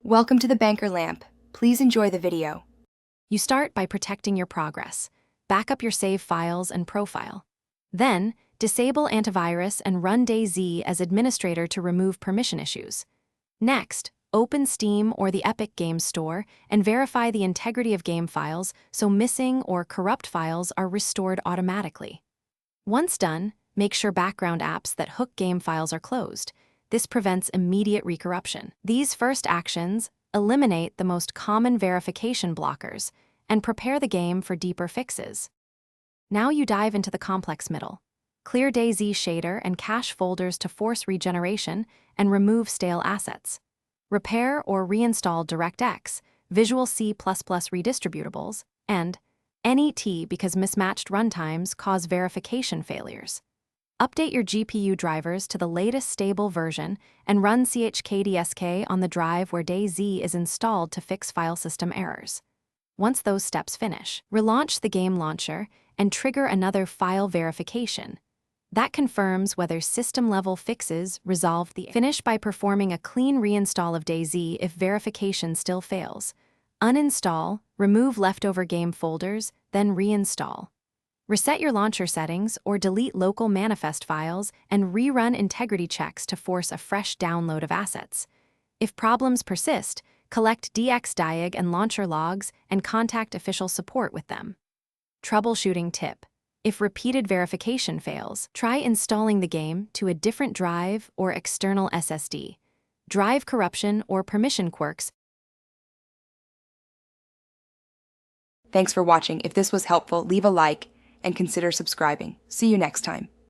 Welcome to the Banker Lamp. Please enjoy the video. You start by protecting your progress. Back up your save files and profile. Then, disable antivirus and run Dayz as administrator to remove permission issues. Next, open Steam or the Epic Games Store and verify the integrity of game files so missing or corrupt files are restored automatically. Once done, make sure background apps that hook game files are closed. This prevents immediate recorruption. These first actions eliminate the most common verification blockers and prepare the game for deeper fixes. Now you dive into the complex middle. Clear Dayz shader and cache folders to force regeneration and remove stale assets. Repair or reinstall DirectX, Visual C++ redistributables, and NET because mismatched runtimes cause verification failures. Update your GPU drivers to the latest stable version and run chkdsk on the drive where Dayz is installed to fix file system errors. Once those steps finish, relaunch the game launcher and trigger another file verification. That confirms whether system-level fixes resolved the error. Finish by performing a clean reinstall of Dayz if verification still fails. Uninstall, remove leftover game folders, then reinstall. Reset your launcher settings or delete local manifest files and rerun integrity checks to force a fresh download of assets. If problems persist, collect dxdiag and launcher logs and contact official support with them. Troubleshooting tip. If repeated verification fails, try installing the game to a different drive or external SSD. Drive corruption or permission quirks. Thanks for watching. If this was helpful, leave a like and consider subscribing. See you next time.